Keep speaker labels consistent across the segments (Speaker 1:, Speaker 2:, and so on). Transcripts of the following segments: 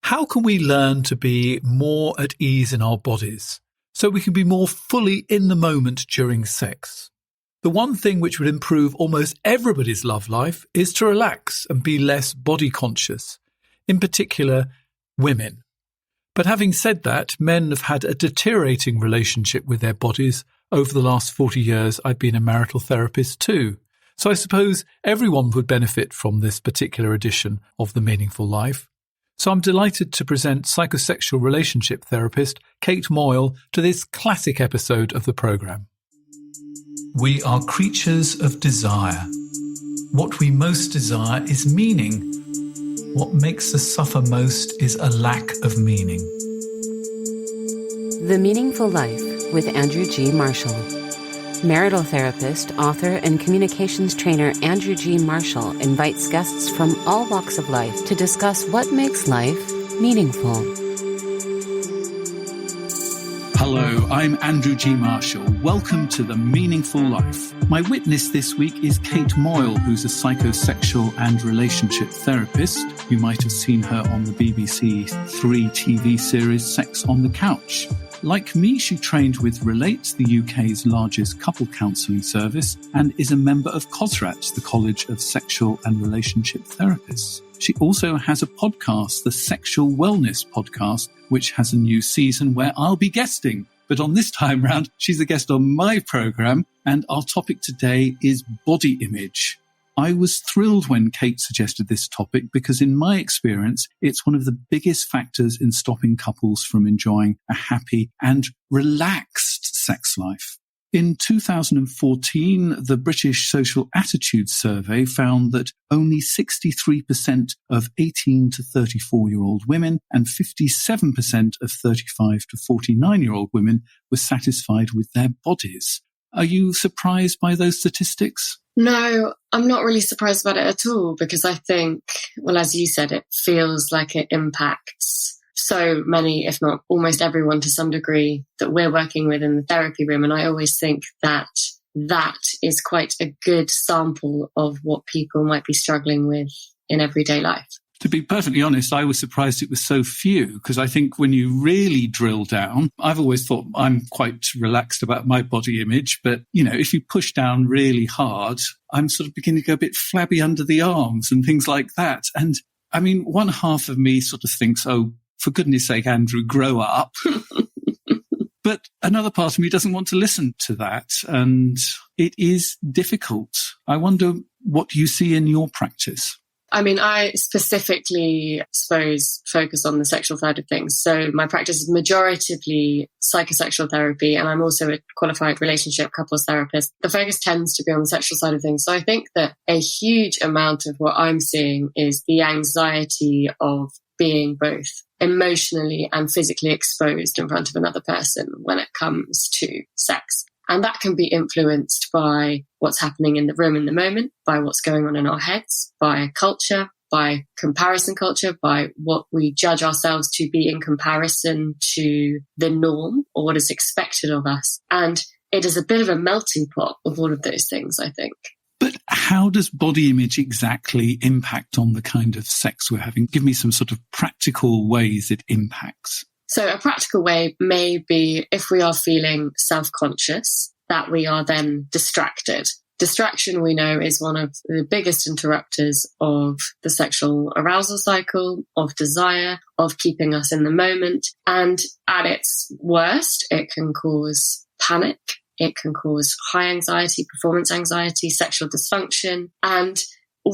Speaker 1: How can we learn to be more at ease in our bodies so we can be more fully in the moment during sex? The one thing which would improve almost everybody's love life is to relax and be less body conscious, in particular women. But having said that, men have had a deteriorating relationship with their bodies over the last 40 years. I've been a marital therapist too. So I suppose everyone would benefit from this particular edition of The Meaningful Life. So I'm delighted to present psychosexual relationship therapist Kate Moyle to this classic episode of the programme. We are creatures of desire. What we most desire is meaning. What makes us suffer most is a lack of meaning.
Speaker 2: The Meaningful Life with Andrew G. Marshall. Marital therapist, author, and communications trainer Andrew G. Marshall invites guests from all walks of life to discuss what makes life meaningful.
Speaker 1: Hello, I'm Andrew G. Marshall. Welcome to The Meaningful Life. My witness this week is Kate Moyle, who's a psychosexual and relationship therapist. You might have seen her on the BBC Three TV series Sex on the Couch. Like me, she trained with Relate, the UK's largest couple counselling service, and is a member of COSRAT, the College of Sexual and Relationship Therapists. She also has a podcast, the Sexual Wellness Podcast, which has a new season where I'll be guesting. But on this time round, she's a guest on my programme, and our topic today is body image. I was thrilled when Kate suggested this topic because in my experience, it's one of the biggest factors in stopping couples from enjoying a happy and relaxed sex life. In 2014, the British Social Attitudes Survey found that only 63% of 18 to 34-year-old women and 57% of 35 to 49-year-old women were satisfied with their bodies. Are you surprised by those statistics?
Speaker 3: No, I'm not really surprised about it at all because I think, well, as you said, it feels like it impacts so many, if not almost everyone to some degree that we're working with in the therapy room. And I always think that that is quite a good sample of what people might be struggling with in everyday life.
Speaker 1: To be perfectly honest, I was surprised it was so few because I think when you really drill down, I've always thought I'm quite relaxed about my body image. But, you know, if you push down really hard, I'm sort of beginning to go a bit flabby under the arms and things like that. And I mean, one half of me sort of thinks, oh, for goodness sake, Andrew, grow up. But another part of me doesn't want to listen to that. And it is difficult. I wonder what you see in your practice.
Speaker 3: I mean, I specifically, suppose, focus on the sexual side of things. So my practice is majoritively psychosexual therapy, and I'm also a qualified relationship couples therapist. The focus tends to be on the sexual side of things. So I think that a huge amount of what I'm seeing is the anxiety of being both emotionally and physically exposed in front of another person when it comes to sex. And that can be influenced by what's happening in the room in the moment, by what's going on in our heads, by culture, by comparison culture, by what we judge ourselves to be in comparison to the norm or what is expected of us. And it is a bit of a melting pot of all of those things, I think.
Speaker 1: But how does body image exactly impact on the kind of sex we're having? Give me some sort of practical ways it impacts.
Speaker 3: So a practical way may be if we are feeling self-conscious, that we are then distracted. Distraction, we know, is one of the biggest interrupters of the sexual arousal cycle, of desire, of keeping us in the moment. And at its worst, it can cause panic. It can cause high anxiety, performance anxiety, sexual dysfunction. And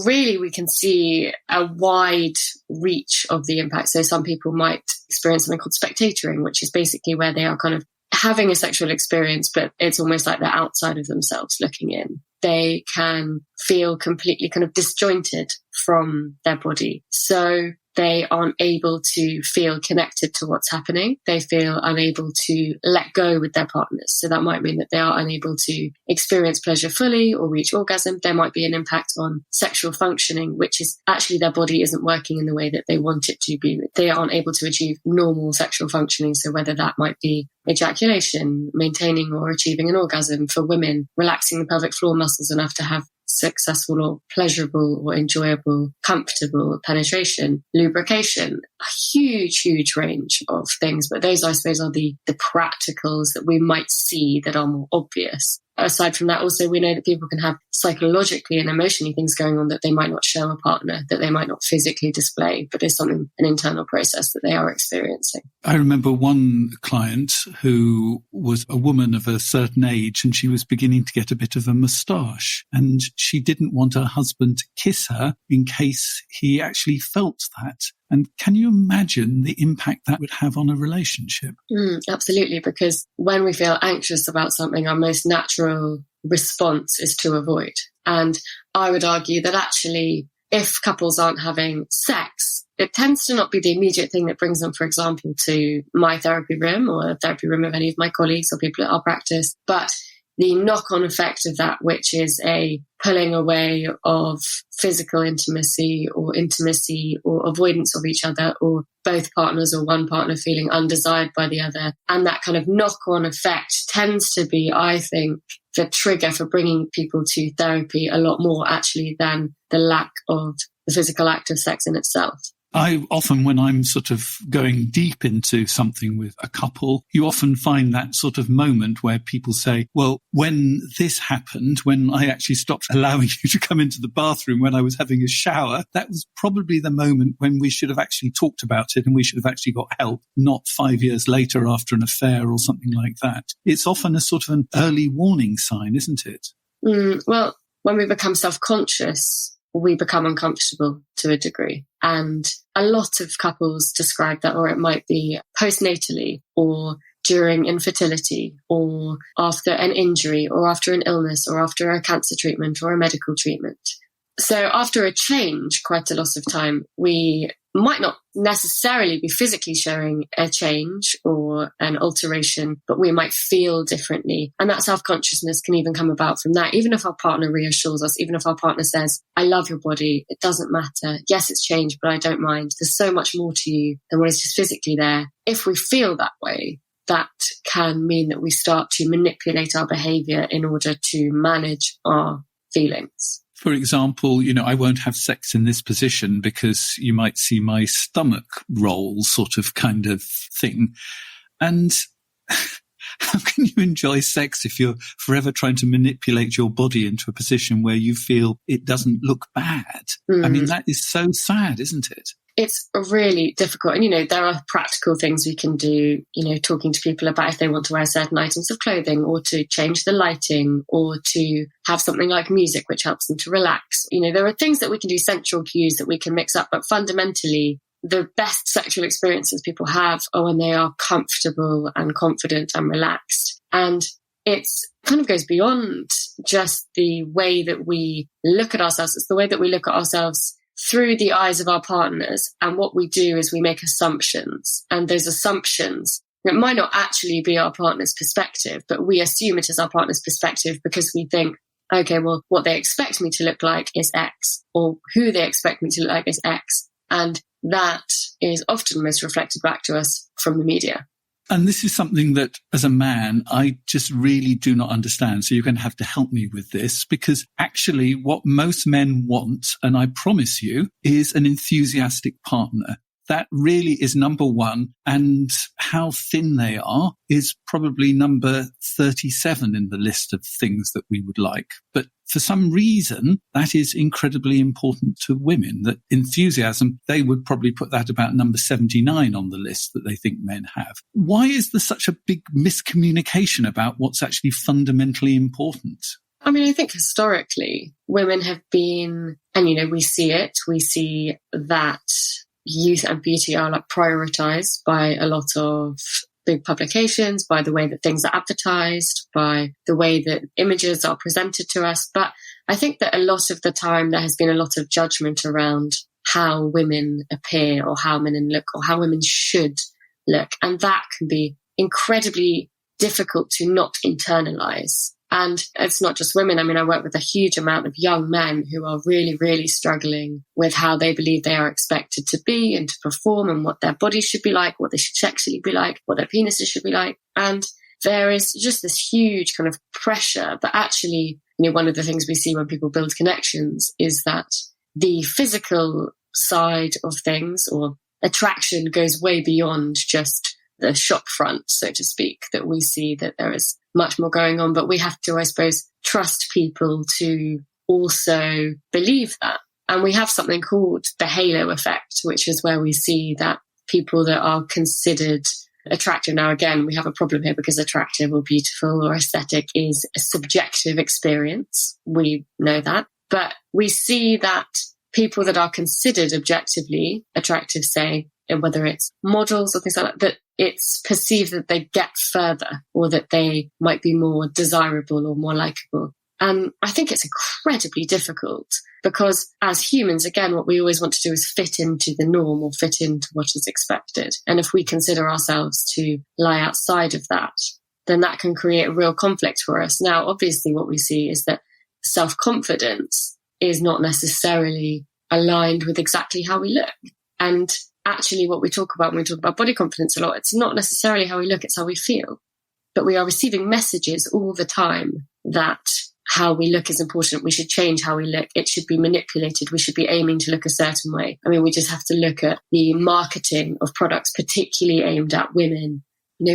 Speaker 3: really, we can see a wide reach of the impact. So some people might experience something called spectatoring, which is basically where they are kind of having a sexual experience, but it's almost like they're outside of themselves looking in. They can feel completely kind of disjointed from their body. So they aren't able to feel connected to what's happening. They feel unable to let go with their partners. So that might mean that they are unable to experience pleasure fully or reach orgasm. There might be an impact on sexual functioning, which is actually their body isn't working in the way that they want it to be. They aren't able to achieve normal sexual functioning. So whether that might be ejaculation, maintaining or achieving an orgasm for women, relaxing the pelvic floor muscles enough to have successful or pleasurable or enjoyable, comfortable penetration, lubrication, a huge range of things. But those, I suppose, are the practicals that we might see that are more obvious. Aside from that, also, we know that people can have psychologically and emotionally things going on that they might not show a partner, that they might not physically display, but is something, an internal process that they are experiencing.
Speaker 1: I remember one client who was a woman of a certain age, and she was beginning to get a bit of a moustache, and she didn't want her husband to kiss her in case he actually felt that. And can you imagine the impact that would have on a relationship?
Speaker 3: Absolutely, because when we feel anxious about something, our most natural response is to avoid. And I would argue that actually, if couples aren't having sex, it tends to not be the immediate thing that brings them, for example, to my therapy room or the therapy room of any of my colleagues or people at our practice, but the knock-on effect of that, which is a pulling away of physical intimacy or avoidance of each other, or both partners or one partner feeling undesired by the other. And that kind of knock-on effect tends to be, I think, the trigger for bringing people to therapy a lot more actually than the lack of the physical act of sex in itself.
Speaker 1: I often, when I'm sort of going deep into something with a couple, you often find that sort of moment where people say, well, when this happened, when I actually stopped allowing you to come into the bathroom when I was having a shower, that was probably the moment when we should have actually talked about it and we should have actually got help, not 5 years later after an affair or something like that. It's often a sort of an early warning sign, isn't it?
Speaker 3: Well, when we become self-conscious, we become uncomfortable to a degree. And a lot of couples describe that, or it might be postnatally or during infertility or after an injury or after an illness or after a cancer treatment or a medical treatment. So after a change, quite a lot of time, we might not necessarily be physically showing a change or an alteration, but we might feel differently. And that self-consciousness can even come about from that. Even if our partner reassures us, even if our partner says, I love your body, it doesn't matter. Yes, it's changed, but I don't mind. There's so much more to you than what is just physically there. If we feel that way, that can mean that we start to manipulate our behavior in order to manage our feelings.
Speaker 1: For example, I won't have sex in this position because you might see my stomach roll, sort of kind of thing. And how can you enjoy sex if you're forever trying to manipulate your body into a position where you feel it doesn't look bad? I mean, that is so sad, isn't it?
Speaker 3: It's really difficult. And, there are practical things we can do, talking to people about if they want to wear certain items of clothing or to change the lighting or to have something like music, which helps them to relax. There are things that we can do, sensual cues that we can mix up, but fundamentally, the best sexual experiences people have are when they are comfortable and confident and relaxed. And it's kind of goes beyond just the way that we look at ourselves. It's the way that we look at ourselves through the eyes of our partners. And what we do is we make assumptions. And those assumptions, it might not actually be our partner's perspective, but we assume it is our partner's perspective because we think, okay, well, what they expect me to look like is X, or who they expect me to look like is X. And that is often most reflected back to us from the media.
Speaker 1: And this is something that, as a man, I just really do not understand. So you're going to have to help me with this, because actually what most men want, and I promise you, is an enthusiastic partner. That really is number one. And how thin they are is probably number 37 in the list of things that we would like. But for some reason, that is incredibly important to women, that enthusiasm, they would probably put that about number 79 on the list that they think men have. Why is there such a big miscommunication about what's actually fundamentally important?
Speaker 3: I mean, I think historically, women have been, and we see that youth and beauty are prioritized by a lot of big publications, by the way that things are advertised, by the way that images are presented to us. But I think that a lot of the time there has been a lot of judgment around how women appear or how women look or how women should look. And that can be incredibly difficult to not internalize. And it's not just women. I mean, I work with a huge amount of young men who are really, really struggling with how they believe they are expected to be and to perform and what their bodies should be like, what they should sexually be like, what their penises should be like. And there is just this huge kind of pressure. But actually, one of the things we see when people build connections is that the physical side of things or attraction goes way beyond just the shop front, so to speak, that we see that there is much more going on. But we have to, I suppose, trust people to also believe that. And we have something called the halo effect, which is where we see that people that are considered attractive. Now, again, we have a problem here because attractive or beautiful or aesthetic is a subjective experience. We know that. But we see that people that are considered objectively attractive, say, whether it's models or things like that, that it's perceived that they get further or that they might be more desirable or more likable. And I think it's incredibly difficult because as humans, again, what we always want to do is fit into the norm or fit into what is expected. And if we consider ourselves to lie outside of that, then that can create a real conflict for us. Now, obviously, what we see is that self-confidence is not necessarily aligned with exactly how we look. And actually, what we talk about when we talk about body confidence a lot, it's not necessarily how we look, it's how we feel. But we are receiving messages all the time that how we look is important. We should change how we look. It should be manipulated. We should be aiming to look a certain way. I mean, we just have to look at the marketing of products, particularly aimed at women.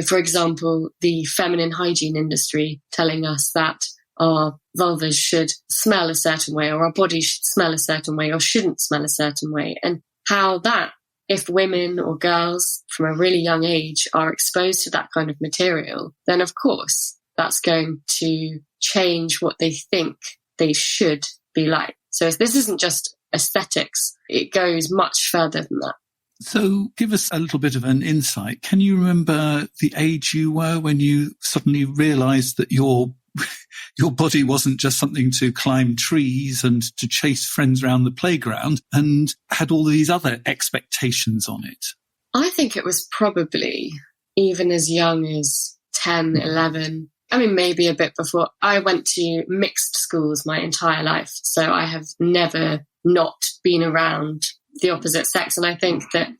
Speaker 3: For example, the feminine hygiene industry telling us that our vulvas should smell a certain way or our bodies should smell a certain way or shouldn't smell a certain way. And how that, if women or girls from a really young age are exposed to that kind of material, then of course that's going to change what they think they should be like. So this isn't just aesthetics. It goes much further than that.
Speaker 1: So give us a little bit of an insight. Can you remember the age you were when you suddenly realised that your body wasn't just something to climb trees and to chase friends around the playground and had all these other expectations on it?
Speaker 3: I think it was probably even as young as 10, 11. I mean, maybe a bit before. I went to mixed schools my entire life, so I have never not been around the opposite sex. And I think that,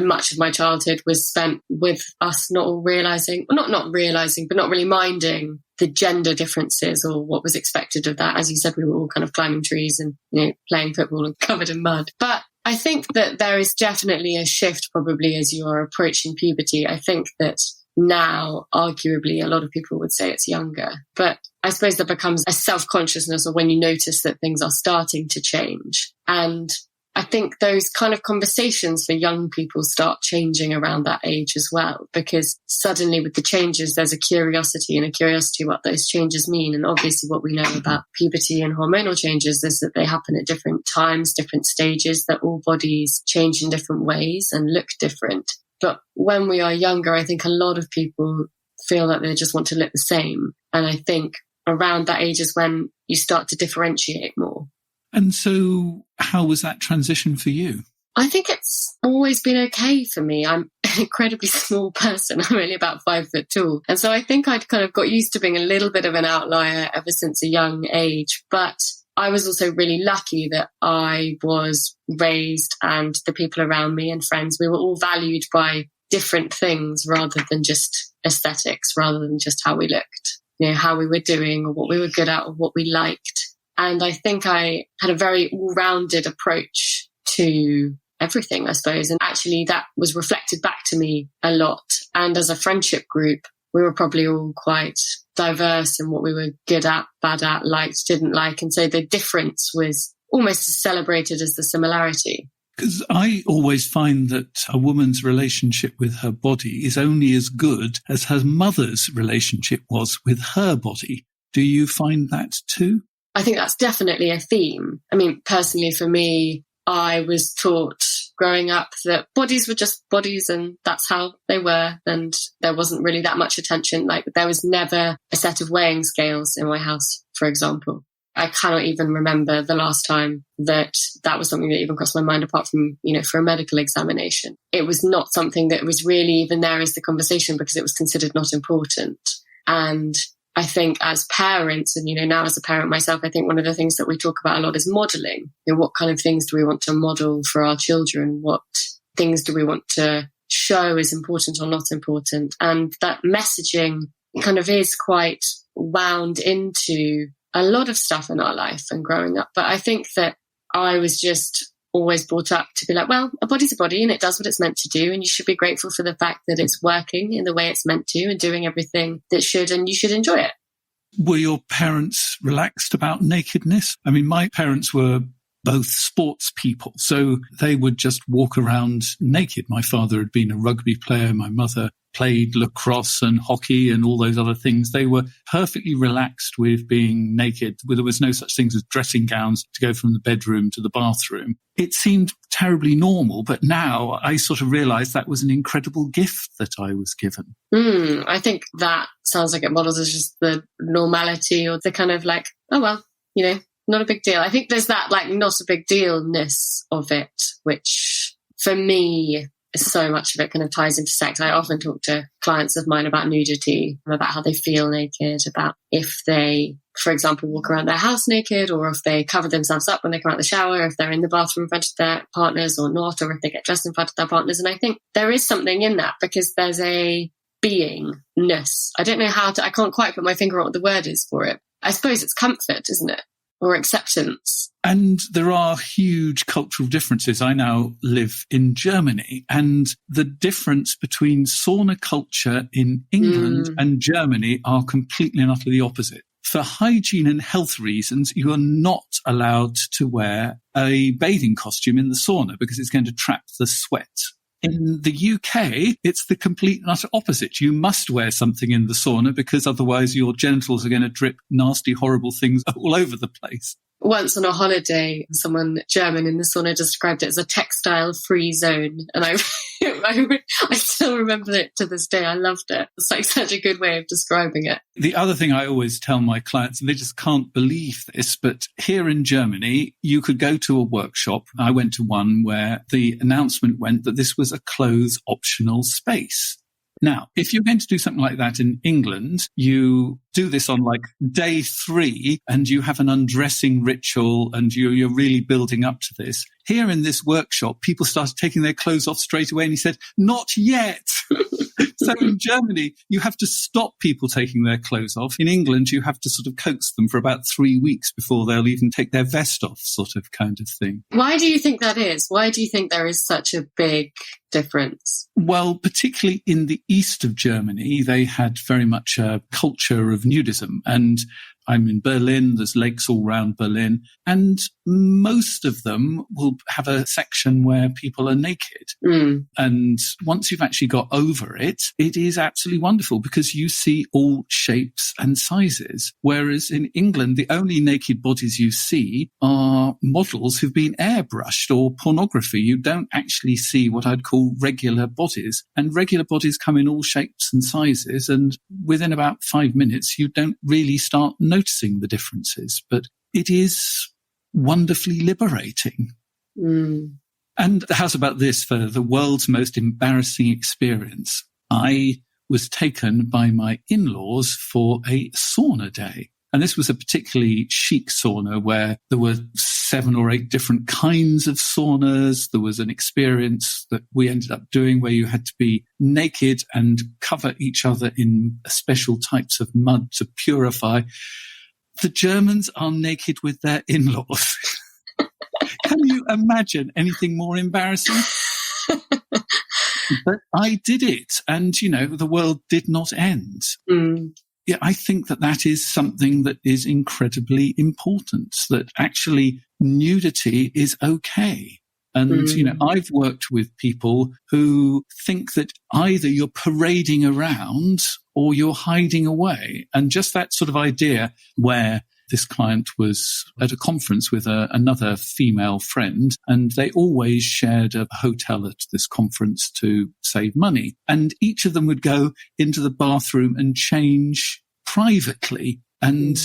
Speaker 3: much of my childhood was spent with us not realising, but not really minding the gender differences or what was expected of that. As you said, we were all kind of climbing trees and, playing football and covered in mud. But I think that there is definitely a shift probably as you are approaching puberty. I think that now, arguably, a lot of people would say it's younger. But I suppose there becomes a self-consciousness of when you notice that things are starting to change. And I think those kind of conversations for young people start changing around that age as well, because suddenly with the changes, there's a curiosity what those changes mean. And obviously what we know about puberty and hormonal changes is that they happen at different times, different stages, that all bodies change in different ways and look different. But when we are younger, I think a lot of people feel that they just want to look the same. And I think around that age is when you start to differentiate more.
Speaker 1: And so how was that transition for you?
Speaker 3: I think it's always been okay for me. I'm an incredibly small person. I'm only about 5 foot tall. And so I think I'd kind of got used to being a little bit of an outlier ever since a young age. But I was also really lucky that I was raised and the people around me and friends, we were all valued by different things rather than just aesthetics, rather than just how we looked, how we were doing or what we were good at or what we liked. And I think I had a very all-rounded approach to everything, I suppose. And actually that was reflected back to me a lot. And as a friendship group, we were probably all quite diverse in what we were good at, bad at, liked, didn't like. And so the difference was almost as celebrated as the similarity.
Speaker 1: Because I always find that a woman's relationship with her body is only as good as her mother's relationship was with her body. Do you find that too?
Speaker 3: I think that's definitely a theme. I mean, personally for me, I was taught growing up that bodies were just bodies and that's how they were. And there wasn't really that much attention. Like there was never a set of weighing scales in my house, for example. I cannot even remember the last time that was something that even crossed my mind apart from, for a medical examination. It was not something that was really even there as the conversation because it was considered not important. And I think as parents, and now as a parent myself, I think one of the things that we talk about a lot is modelling. What kind of things do we want to model for our children? What things do we want to show is important or not important? And that messaging kind of is quite wound into a lot of stuff in our life and growing up. But I think that I was just always brought up to be like, well, a body's a body and it does what it's meant to do. And you should be grateful for the fact that it's working in the way it's meant to and doing everything that should, and you should enjoy it.
Speaker 1: Were your parents relaxed about nakedness? I mean, my parents were both sports people, so they would just walk around naked. My father had been a rugby player. My mother played lacrosse and hockey and all those other things. They were perfectly relaxed with being naked. There was no such things as dressing gowns to go from the bedroom to the bathroom. It seemed terribly normal, but now I sort of realised that was an incredible gift that I was given.
Speaker 3: I think that sounds like it models as just the normality or the kind of like, oh, well, not a big deal. I think there's that like not a big dealness of it, which for me, so much of it kind of ties into sex. I often talk to clients of mine about nudity, about how they feel naked, about if they, for example, walk around their house naked, or if they cover themselves up when they come out of the shower, if they're in the bathroom in front of their partners or not, or if they get dressed in front of their partners. And I think there is something in that because there's a beingness. I don't know I can't quite put my finger on what the word is for it. I suppose it's comfort, isn't it? Or acceptance.
Speaker 1: And there are huge cultural differences. I now live in Germany, and the difference between sauna culture in England and Germany are completely and utterly opposite. For hygiene and health reasons, you are not allowed to wear a bathing costume in the sauna because it's going to trap the sweat. In the UK, it's the complete and utter opposite. You must wear something in the sauna because otherwise your genitals are going to drip nasty, horrible things all over the place.
Speaker 3: Once on a holiday, someone German in the sauna described it as a textile-free zone. And I still remember it to this day. I loved it. It's like such a good way of describing it.
Speaker 1: The other thing I always tell my clients, and they just can't believe this, but here in Germany, you could go to a workshop. I went to one where the announcement went that this was a clothes optional space. Now, if you're going to do something like that in England, you do this on like day 3 and you have an undressing ritual and you're really building up to this. Here in this workshop, people started taking their clothes off straight away and he said, not yet. So in Germany, you have to stop people taking their clothes off. In England, you have to sort of coax them for about 3 weeks before they'll even take their vest off, sort of kind of thing.
Speaker 3: Why do you think that is? Why do you think there is such a big difference?
Speaker 1: Well, particularly in the east of Germany, they had very much a culture of nudism. And I'm in Berlin, there's lakes all around Berlin, and most of them will have a section where people are naked. And once you've actually got over it, it is absolutely wonderful because you see all shapes and sizes. Whereas in England, the only naked bodies you see are models who've been airbrushed or pornography. You don't actually see what I'd call regular bodies. And regular bodies come in all shapes and sizes. And within about 5 minutes, you don't really start noticing the differences. But it is wonderfully liberating. And how's about this for the world's most embarrassing experience? I was taken by my in-laws for a sauna day. And this was a particularly chic sauna where there were 7 or 8 different kinds of saunas. There was an experience that we ended up doing where you had to be naked and cover each other in special types of mud to purify. The Germans are naked with their in-laws. Can you imagine anything more embarrassing? But I did it. And, the world did not end. Yeah, I think that is something that is incredibly important, that actually nudity is okay. And, I've worked with people who think that either you're parading around or you're hiding away. And just that sort of idea where this client was at a conference with another female friend, and they always shared a hotel at this conference to save money. And each of them would go into the bathroom and change privately. And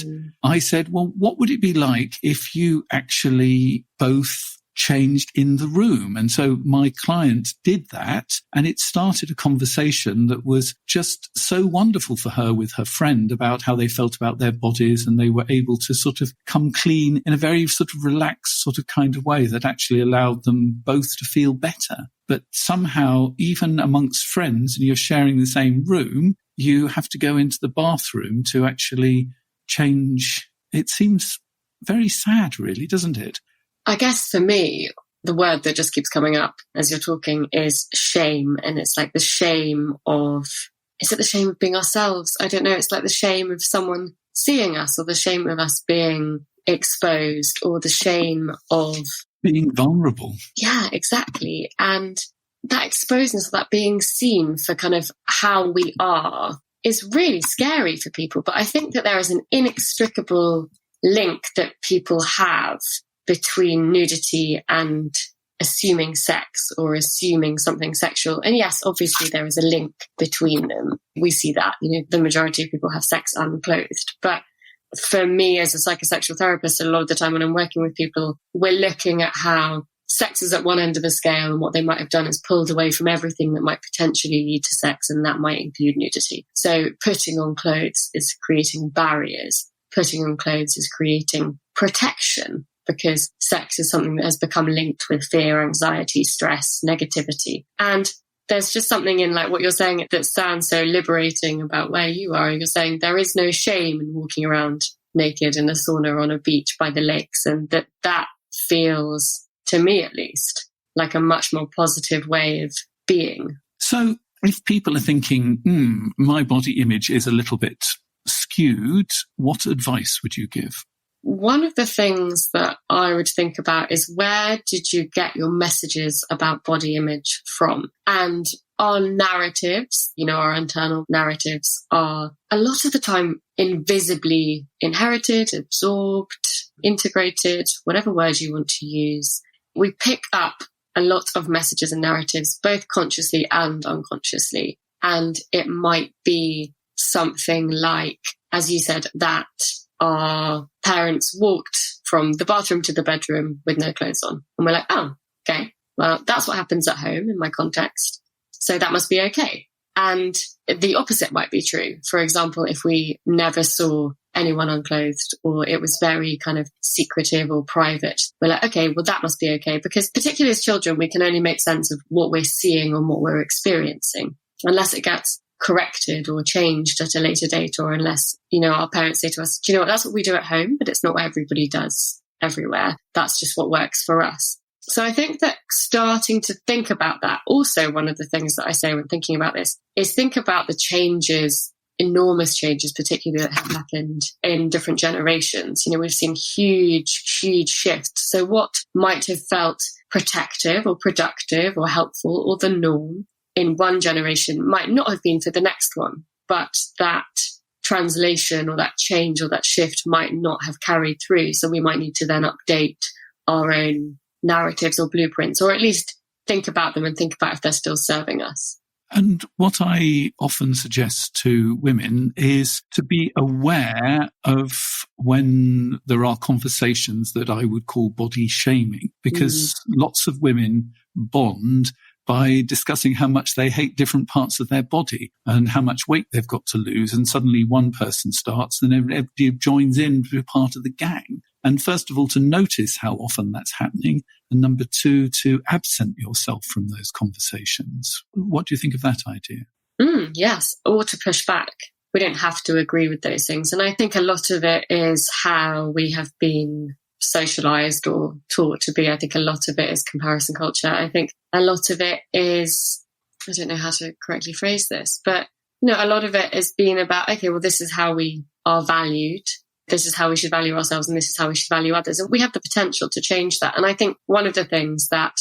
Speaker 1: I said, well, what would it be like if you actually both changed in the room. And so my client did that, and it started a conversation that was just so wonderful for her with her friend about how they felt about their bodies, and they were able to sort of come clean in a very sort of relaxed sort of kind of way that actually allowed them both to feel better. But somehow, even amongst friends, and you're sharing the same room, you have to go into the bathroom to actually change. It seems very sad, really, doesn't it?
Speaker 3: I guess for me, the word that just keeps coming up as you're talking is shame. And it's like the shame of, is it the shame of being ourselves? I don't know. It's like the shame of someone seeing us, or the shame of us being exposed, or the shame of
Speaker 1: being vulnerable.
Speaker 3: Yeah, exactly. And that exposedness, that being seen for kind of how we are, is really scary for people. But I think that there is an inextricable link that people have between nudity and assuming sex or assuming something sexual. And yes, obviously there is a link between them. We see that, the majority of people have sex unclothed. But for me as a psychosexual therapist, a lot of the time when I'm working with people, we're looking at how sex is at one end of the scale, and what they might have done is pulled away from everything that might potentially lead to sex, and that might include nudity. So putting on clothes is creating barriers. Putting on clothes is creating protection, because sex is something that has become linked with fear, anxiety, stress, negativity. And there's just something in like what you're saying that sounds so liberating about where you are. You're saying there is no shame in walking around naked in a sauna on a beach by the lakes, and that feels, to me at least, like a much more positive way of being.
Speaker 1: So if people are thinking, my body image is a little bit skewed, what advice would you give?
Speaker 3: One of the things that I would think about is, where did you get your messages about body image from? And our narratives, our internal narratives, are a lot of the time invisibly inherited, absorbed, integrated, whatever word you want to use. We pick up a lot of messages and narratives, both consciously and unconsciously. And it might be something like, as you said, that our parents walked from the bathroom to the bedroom with no clothes on. And we're like, oh, okay, well, that's what happens at home in my context, so that must be okay. And the opposite might be true. For example, if we never saw anyone unclothed, or it was very kind of secretive or private, we're like, okay, well, that must be okay. Because particularly as children, we can only make sense of what we're seeing and what we're experiencing, unless it gets corrected or changed at a later date, or unless, our parents say to us, do you know what, that's what we do at home, but it's not what everybody does everywhere. That's just what works for us. So I think that starting to think about that, also one of the things that I say when thinking about this is think about the changes, enormous changes, particularly that have happened in different generations. We've seen huge shifts. So what might have felt protective or productive or helpful or the norm in one generation might not have been for the next one, but that translation or that change or that shift might not have carried through. So we might need to then update our own narratives or blueprints, or at least think about them and think about if they're still serving us.
Speaker 1: And what I often suggest to women is to be aware of when there are conversations that I would call body shaming, because lots of women bond by discussing how much they hate different parts of their body and how much weight they've got to lose. And suddenly one person starts and everybody joins in to be part of the gang. And first of all, to notice how often that's happening. And number two, to absent yourself from those conversations. What do you think of that idea?
Speaker 3: Yes, or to push back. We don't have to agree with those things. And I think a lot of it is how we have been socialized or taught to be. I think a lot of it is comparison culture. I think a lot of it is, I don't know how to correctly phrase this, but a lot of it has been about, okay, well, this is how we are valued. This is how we should value ourselves, and this is how we should value others. And we have the potential to change that. And I think one of the things that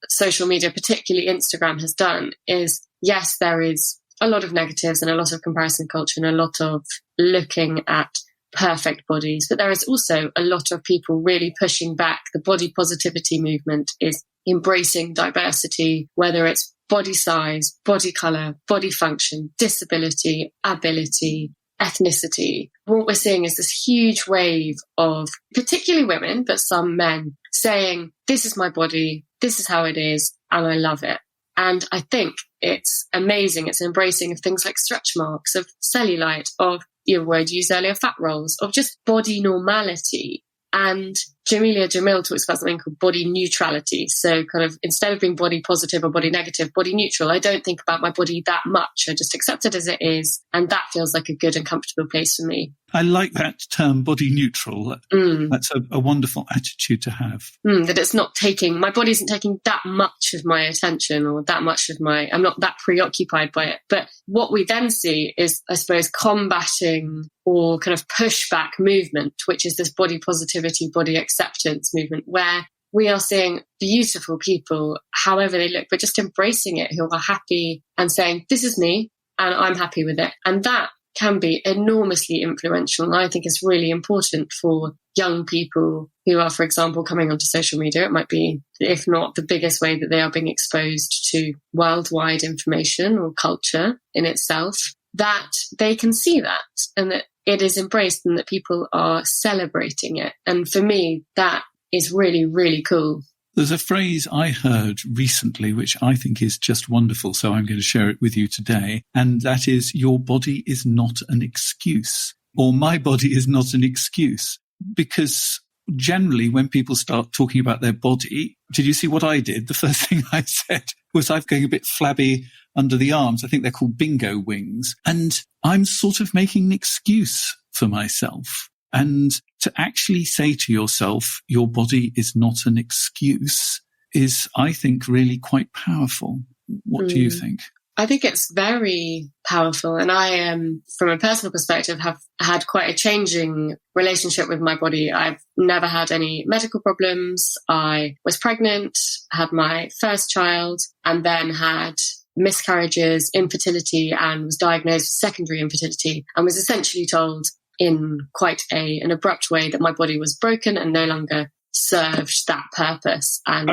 Speaker 3: social media, particularly Instagram, has done is, yes, there is a lot of negatives and a lot of comparison culture and a lot of looking at perfect bodies, but there is also a lot of people really pushing back. The body positivity movement is embracing diversity, whether it's body size, body color, body function, disability, ability, ethnicity, what we're seeing is this huge wave of particularly women, but some men saying, this is my body, this is how it is, and I love it. And I think it's amazing. It's embracing of things like stretch marks, of cellulite, of your word used earlier, fat rolls, of just body normality. And Jamelia Jamil talks about something called body neutrality. So kind of instead of being body positive or body negative, body neutral, I don't think about my body that much. I just accept it as it is. And that feels like a good and comfortable place for me.
Speaker 1: I like that term, body neutral. That's a wonderful attitude to have.
Speaker 3: That it's not taking, my body isn't taking that much of my attention or that much of I'm not that preoccupied by it. But what we then see is, I suppose, combating or kind of pushback movement, which is this body positivity, body acceptance movement, where we are seeing beautiful people, however they look, but just embracing it, who are happy and saying, this is me and I'm happy with it. And that can be enormously influential. And I think it's really important for young people who are, for example, coming onto social media. It might be, if not the biggest way that they are being exposed to worldwide information or culture in itself, that they can see that and that it is embraced and that people are celebrating it. And for me, that is really, really cool.
Speaker 1: There's a phrase I heard recently, which I think is just wonderful, so I'm going to share it with you today. And that is, your body is not an excuse, or my body is not an excuse. Because generally when people start talking about their body, did you see what I did? The first thing I said was I'm going a bit flabby under the arms. I think they're called bingo wings. And I'm sort of making an excuse for myself. And to actually say to yourself, your body is not an excuse is, I think, really quite powerful. What do you think?
Speaker 3: I think it's very powerful. And I, from a personal perspective, have had quite a changing relationship with my body. I've never had any medical problems. I was pregnant, had my first child, and then had miscarriages, infertility, and was diagnosed with secondary infertility, and was essentially told in quite an abrupt way that my body was broken and no longer served that purpose, and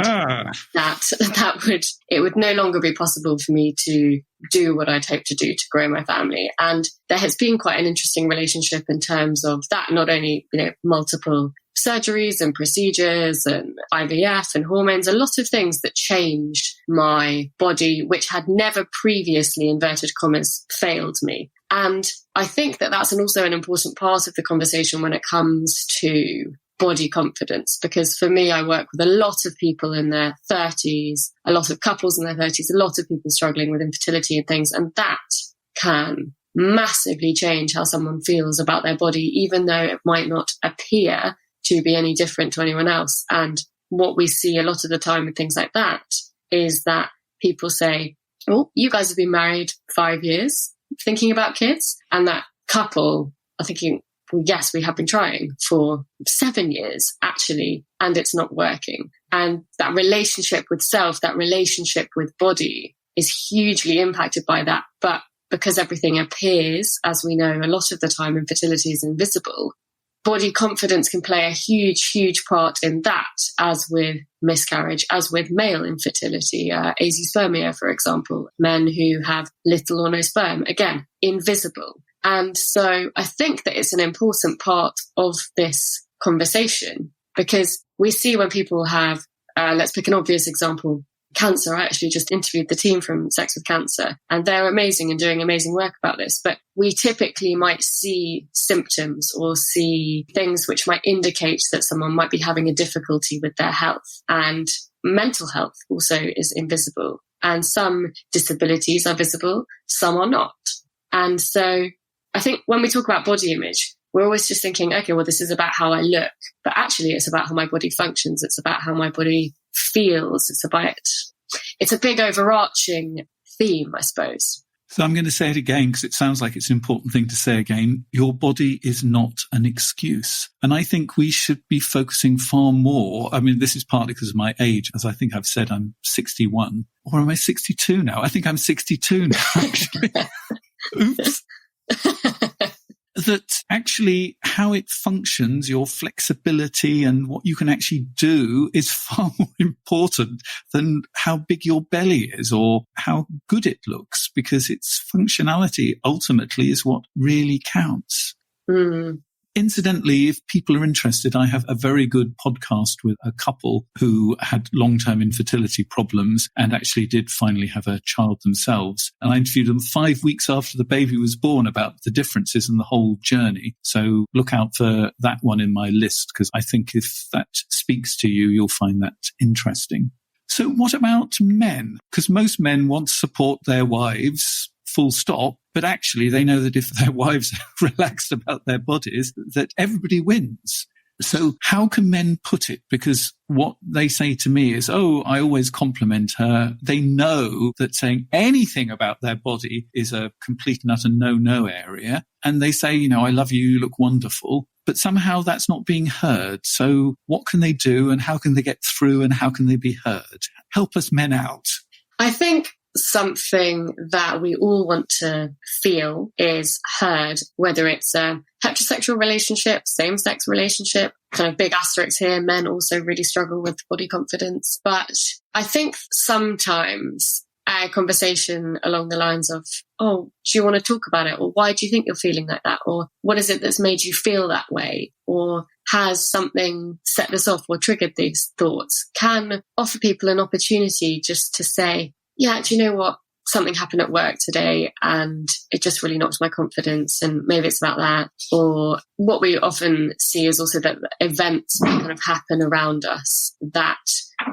Speaker 3: it would no longer be possible for me to do what I'd hoped to do to grow my family. And there has been quite an interesting relationship in terms of that, not only, multiple surgeries and procedures and IVF and hormones, a lot of things that changed my body, which had never previously, inverted commas, failed me. And I think that that's also an important part of the conversation when it comes to body confidence, because for me, I work with a lot of people in their 30s, a lot of couples in their 30s, a lot of people struggling with infertility and things. And that can massively change how someone feels about their body, even though it might not appear to be any different to anyone else. And what we see a lot of the time with things like that is that people say, oh, you guys have been married 5 years, thinking about kids. And that couple are thinking, well, yes, we have been trying for 7 years, actually, and it's not working. And that relationship with self, that relationship with body is hugely impacted by that. But because everything appears, as we know, a lot of the time infertility is invisible, body confidence can play a huge, huge part in that, as with miscarriage, as with male infertility, asespermia, for example, men who have little or no sperm, again, invisible. And so I think that it's an important part of this conversation, because we see when people have, let's pick an obvious example, cancer. I actually just interviewed the team from Sex with Cancer, and they're amazing and doing amazing work about this. But we typically might see symptoms or see things which might indicate that someone might be having a difficulty with their health. And mental health also is invisible. And some disabilities are visible, some are not. And so I think when we talk about body image, we're always just thinking, okay, well, this is about how I look. But actually, it's about how my body functions. It's about how my body feels. It's a big overarching theme, I suppose.
Speaker 1: So I'm going to say it again because it sounds like it's an important thing to say again. Your body is not an excuse. And I think we should be focusing far more. I mean, this is partly because of my age, as I think I've said, I'm 61. Or am I 62 now? I think I'm 62 now, actually. Oops. that actually how it functions, your flexibility and what you can actually do is far more important than how big your belly is or how good it looks, because its functionality ultimately is what really counts.
Speaker 3: Mm.
Speaker 1: Incidentally, if people are interested, I have a very good podcast with a couple who had long-term infertility problems and actually did finally have a child themselves. And I interviewed them 5 weeks after the baby was born about the differences in the whole journey. So look out for that one in my list, because I think if that speaks to you, you'll find that interesting. So what about men? Because most men want to support their wives, full stop. But actually, they know that if their wives are relaxed about their bodies, that everybody wins. So how can men put it? Because what they say to me is, oh, I always compliment her. They know that saying anything about their body is a complete and utter no-no area. And they say, you know, I love you, you look wonderful. But somehow that's not being heard. So what can they do, and how can they get through, and how can they be heard? Help us men out.
Speaker 3: I think something that we all want to feel is heard, whether it's a heterosexual relationship, same-sex relationship, kind of big asterisks here. Men also really struggle with body confidence. But I think sometimes a conversation along the lines of, oh, do you want to talk about it? Or why do you think you're feeling like that? Or what is it that's made you feel that way? Or has something set this off or triggered these thoughts? Can offer people an opportunity just to say, yeah, do you know what? Something happened at work today and it just really knocked my confidence, and maybe it's about that. Or what we often see is also that events kind of happen around us that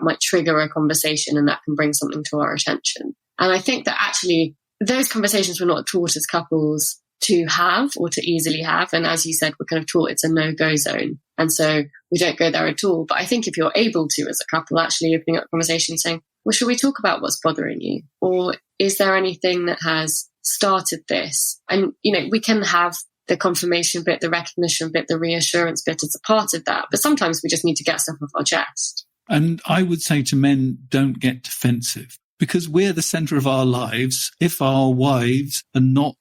Speaker 3: might trigger a conversation, and that can bring something to our attention. And I think that actually those conversations we're not taught as couples to have or to easily have. And as you said, we're kind of taught it's a no-go zone. And so we don't go there at all. But I think if you're able to, as a couple, actually opening up conversation saying, well, should we talk about what's bothering you? Or is there anything that has started this? And, you know, we can have the confirmation bit, the recognition bit, the reassurance bit as a part of that. But sometimes we just need to get stuff off our chest.
Speaker 1: And I would say to men, don't get defensive, because we're the center of our lives. If our wives are not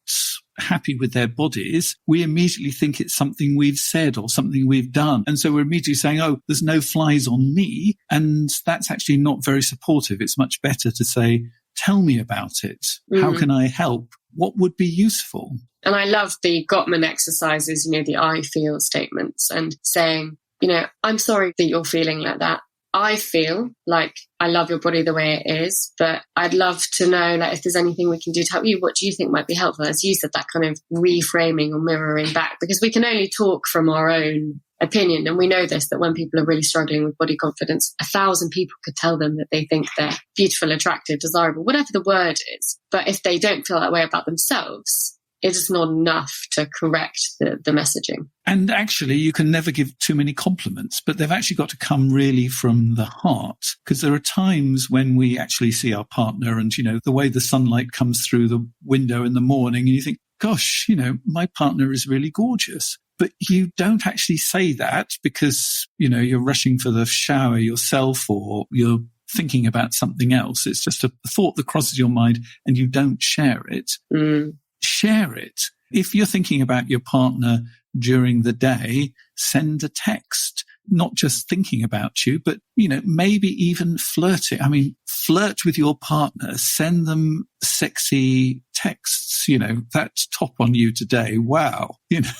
Speaker 1: happy with their bodies, we immediately think it's something we've said or something we've done. And so we're immediately saying, oh, there's no flies on me. And that's actually not very supportive. It's much better to say, tell me about it. How can I help? What would be useful?
Speaker 3: And I love the Gottman exercises, you know, the I feel statements, and saying, you know, I'm sorry that you're feeling like that. I feel like I love your body the way it is, but I'd love to know, like, if there's anything we can do to help you. What do you think might be helpful? As you said, that kind of reframing or mirroring back, because we can only talk from our own opinion. And we know this, that when people are really struggling with body confidence, 1,000 people could tell them that they think they're beautiful, attractive, desirable, whatever the word is. But if they don't feel that way about themselves, it is not enough to correct the messaging.
Speaker 1: And actually, you can never give too many compliments, but they've actually got to come really from the heart, because there are times when we actually see our partner and, you know, the way the sunlight comes through the window in the morning, and you think, gosh, you know, my partner is really gorgeous. But you don't actually say that because, you know, you're rushing for the shower yourself or you're thinking about something else. It's just a thought that crosses your mind and you don't share it. Share it. If you're thinking about your partner during the day, send a text, not just thinking about you, but, you know, maybe even flirting. I mean, flirt with your partner, send them sexy texts, you know, that top on you today. Wow. You know,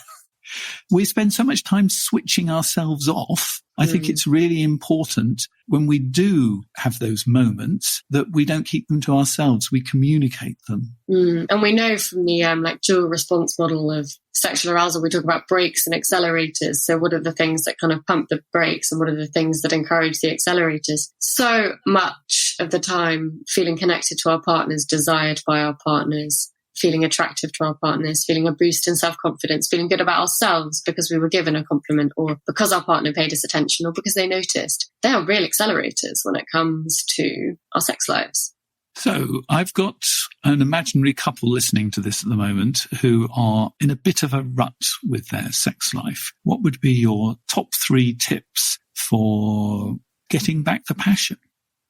Speaker 1: we spend so much time switching ourselves off. I think it's really important when we do have those moments that we don't keep them to ourselves. We communicate them.
Speaker 3: And we know from the like dual response model of sexual arousal, we talk about brakes and accelerators. So what are the things that kind of pump the brakes and what are the things that encourage the accelerators? So much of the time, feeling connected to our partners, desired by our partners, feeling attractive to our partners, feeling a boost in self-confidence, feeling good about ourselves because we were given a compliment or because our partner paid us attention or because they noticed. They are real accelerators when it comes to our sex lives.
Speaker 1: So I've got an imaginary couple listening to this at the moment who are in a bit of a rut with their sex life. What would be your top 3 tips for getting back the passion?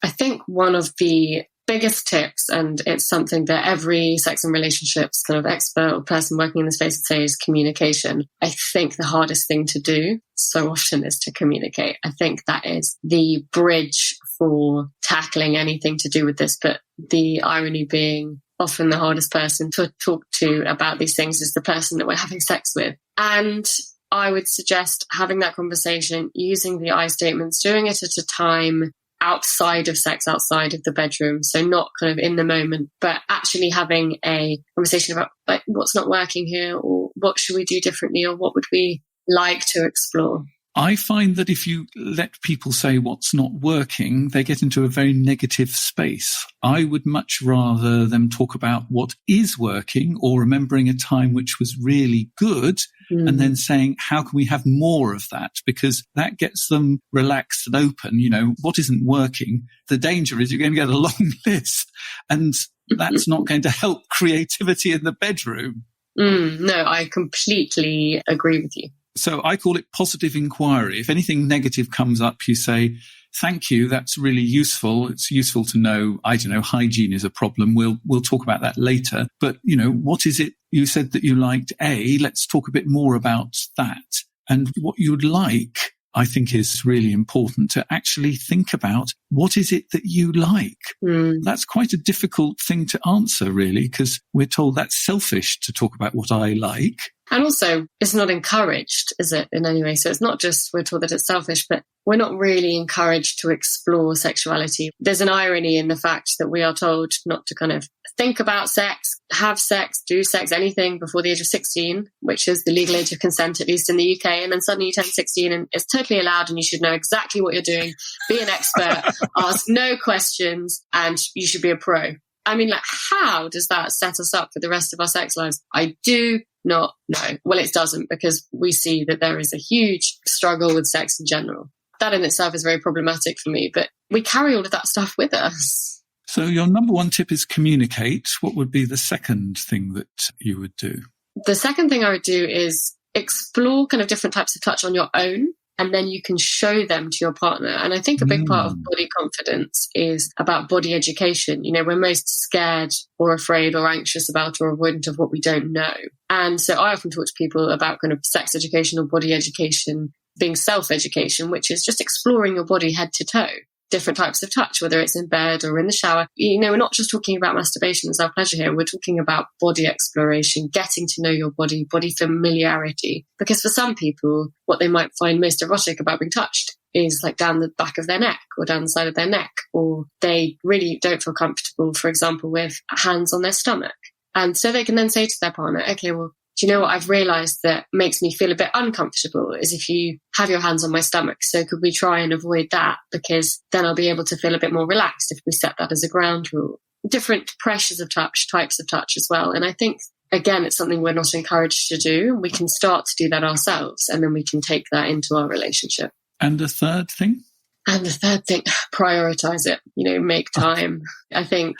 Speaker 3: I think one of the biggest tips, and it's something that every sex and relationships kind of expert or person working in the space would say, is communication. I think the hardest thing to do so often is to communicate. I think that is the bridge for tackling anything to do with this. But the irony being, often the hardest person to talk to about these things is the person that we're having sex with. And I would suggest having that conversation, using the I statements, doing it at a time outside of sex, outside of the bedroom. So not kind of in the moment, but actually having a conversation about like what's not working here, or what should we do differently, or what would we like to explore.
Speaker 1: I find that if you let people say what's not working, they get into a very negative space. I would much rather them talk about what is working, or remembering a time which was really good, and then saying, how can we have more of that? Because that gets them relaxed and open. You know, what isn't working? The danger is you're going to get a long list, and that's not going to help creativity in the bedroom.
Speaker 3: No, I completely agree with you.
Speaker 1: So I call it positive inquiry. If anything negative comes up, you say, thank you, that's really useful. It's useful to know, I don't know, hygiene is a problem. We'll talk about that later. But, you know, what is it? You said that you liked A. Let's talk a bit more about that. And what you'd like, I think, is really important to actually think about. What is it that you like? That's quite a difficult thing to answer, really, because we're told that's selfish to talk about what I like.
Speaker 3: And also, it's not encouraged, is it, in any way? So it's not just we're told that it's selfish, but we're not really encouraged to explore sexuality. There's an irony in the fact that we are told not to kind of think about sex, have sex, do sex, anything before the age of 16, which is the legal age of consent, at least in the UK. And then suddenly you turn 16 and it's totally allowed, and you should know exactly what you're doing, be an expert, ask no questions, and you should be a pro. I mean, like, how does that set us up for the rest of our sex lives? I do not know. Well, it doesn't, because we see that there is a huge struggle with sex in general. That in itself is very problematic for me, but we carry all of that stuff with us.
Speaker 1: So your number one tip is communicate. What would be the second thing that you would do?
Speaker 3: The second thing I would do is explore kind of different types of touch on your own, and then you can show them to your partner. And I think a big part of body confidence is about body education. You know, we're most scared or afraid or anxious about or avoidant of what we don't know. And so I often talk to people about kind of sex education or body education being self-education, which is just exploring your body head to toe. Different types of touch, whether it's in bed or in the shower. You know, we're not just talking about masturbation and self-pleasure here. We're talking about body exploration, getting to know your body, body familiarity. Because for some people, what they might find most erotic about being touched is like down the back of their neck or down the side of their neck, or they really don't feel comfortable, for example, with hands on their stomach. And so they can then say to their partner, okay, well, do you know what I've realized that makes me feel a bit uncomfortable is if you have your hands on my stomach. So could we try and avoid that? Because then I'll be able to feel a bit more relaxed if we set that as a ground rule. Different pressures of touch, types of touch as well. And I think, again, it's something we're not encouraged to do. We can start to do that ourselves, and then we can take that into our relationship.
Speaker 1: And the third thing?
Speaker 3: And the third thing, prioritize it, you know, make time. I think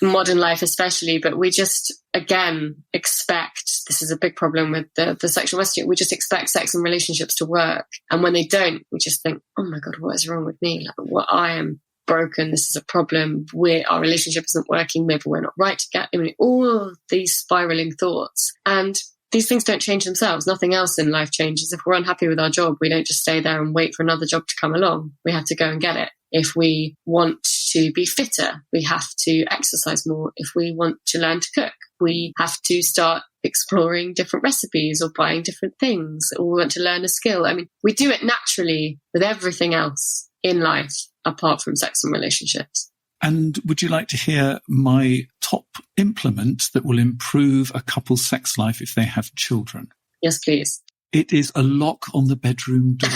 Speaker 3: modern life especially, but we just, again, expect, this is a big problem with the sexual messaging, we just expect sex and relationships to work. And when they don't, we just think, oh my God, what is wrong with me? Like, what, I am broken. This is a problem. Our relationship isn't working. Maybe we're not right together. I mean, all of these spiraling thoughts. And these things don't change themselves. Nothing else in life changes. If we're unhappy with our job, we don't just stay there and wait for another job to come along. We have to go and get it. If we want to be fitter, we have to exercise more. If we want to learn to cook, we have to start exploring different recipes or buying different things, or we want to learn a skill. I mean, we do it naturally with everything else in life apart from sex and relationships.
Speaker 1: And would you like to hear my top implement that will improve a couple's sex life if they have children?
Speaker 3: Yes, please.
Speaker 1: It is a lock on the bedroom door.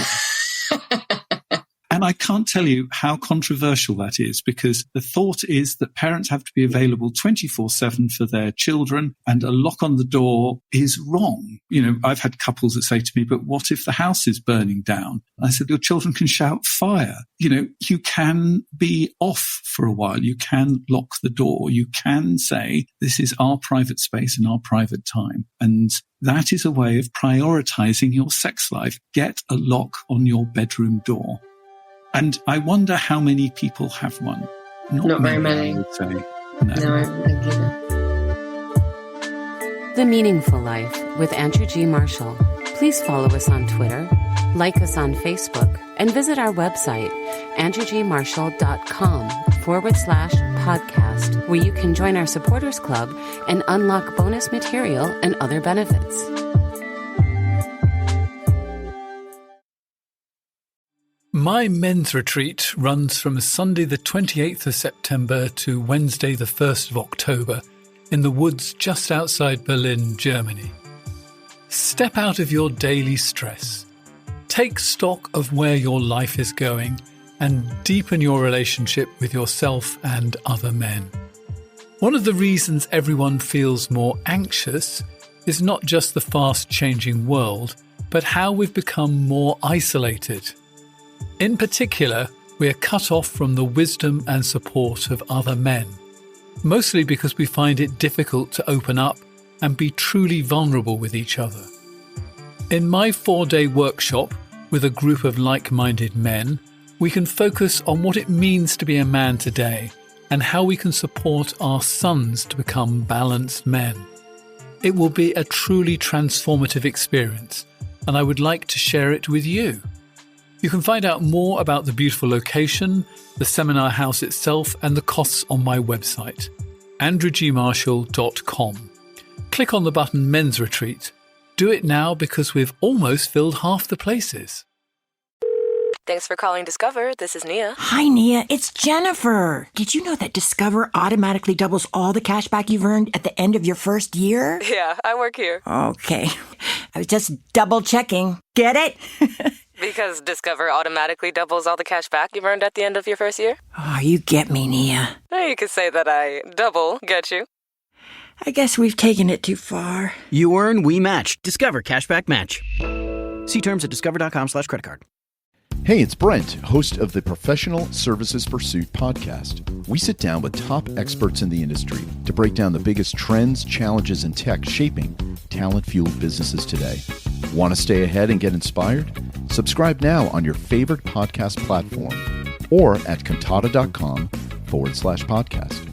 Speaker 1: And I can't tell you how controversial that is, because the thought is that parents have to be available 24/7 for their children, and a lock on the door is wrong. You know, I've had couples that say to me, but what if the house is burning down? I said, your children can shout fire. You know, you can be off for a while. You can lock the door. You can say, this is our private space and our private time. And that is a way of prioritizing your sex life. Get a lock on your bedroom door. And I wonder how many people have one.
Speaker 3: Not very many.
Speaker 1: I would say.
Speaker 3: No, I don't think either.
Speaker 2: The Meaningful Life with Andrew G. Marshall. Please follow us on Twitter, like us on Facebook, and visit our website, andrewgmarshall.com/podcast, where you can join our supporters club and unlock bonus material and other benefits.
Speaker 1: My men's retreat runs from Sunday the 28th of September to Wednesday the 1st of October in the woods just outside Berlin, Germany. Step out of your daily stress. Take stock of where your life is going and deepen your relationship with yourself and other men. One of the reasons everyone feels more anxious is not just the fast-changing world, but how we've become more isolated. In particular, we are cut off from the wisdom and support of other men, mostly because we find it difficult to open up and be truly vulnerable with each other. In my 4-day workshop with a group of like-minded men, we can focus on what it means to be a man today and how we can support our sons to become balanced men. It will be a truly transformative experience, and I would like to share it with you. You can find out more about the beautiful location, the seminar house itself, and the costs on my website, andrewgmarshall.com. Click on the button Men's Retreat. Do it now because we've almost filled half the places.
Speaker 4: Thanks for calling Discover. This is Nia.
Speaker 5: Hi, Nia. It's Jennifer. Did you know that Discover automatically doubles all the cash back you've earned at the end of your first year?
Speaker 4: Yeah, I work here.
Speaker 5: Okay. I was just double checking. Get it?
Speaker 4: Because Discover automatically doubles all the cash back you've earned at the end of your first year?
Speaker 5: Oh, you get me, Nia.
Speaker 4: You could say that I double get you.
Speaker 5: I guess we've taken it too far.
Speaker 6: You earn, we match. Discover Cashback Match. See terms at discover.com/creditcard.
Speaker 7: Hey, it's Brent, host of the Professional Services Pursuit podcast. We sit down with top experts in the industry to break down the biggest trends, challenges, and tech shaping talent-fueled businesses today. Want to stay ahead and get inspired? Subscribe now on your favorite podcast platform or at cantata.com/podcast.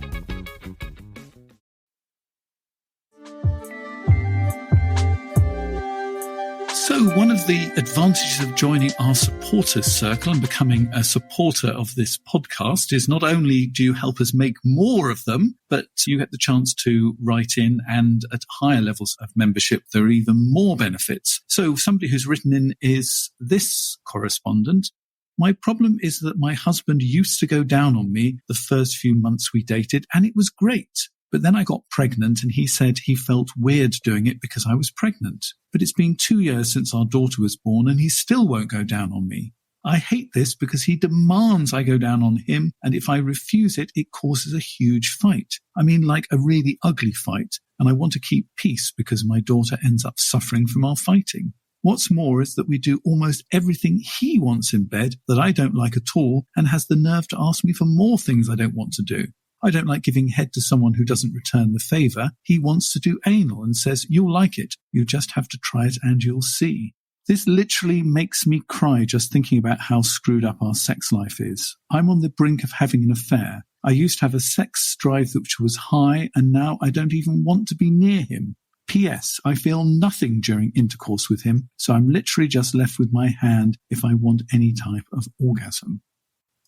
Speaker 1: So one of the advantages of joining our supporters circle and becoming a supporter of this podcast is not only do you help us make more of them, but you get the chance to write in, and at higher levels of membership, there are even more benefits. So somebody who's written in is this correspondent. My problem is that my husband used to go down on me the first few months we dated, and it was great. But then I got pregnant and he said he felt weird doing it because I was pregnant. But it's been 2 years since our daughter was born and he still won't go down on me. I hate this because he demands I go down on him, and if I refuse it, it causes a huge fight. I mean, like a really ugly fight. And I want to keep peace because my daughter ends up suffering from our fighting. What's more is that we do almost everything he wants in bed that I don't like at all, and has the nerve to ask me for more things I don't want to do. I don't like giving head to someone who doesn't return the favour. He wants to do anal and says, you'll like it. You just have to try it and you'll see. This literally makes me cry just thinking about how screwed up our sex life is. I'm on the brink of having an affair. I used to have a sex drive which was high, and now I don't even want to be near him. P.S. I feel nothing during intercourse with him, so I'm literally just left with my hand if I want any type of orgasm.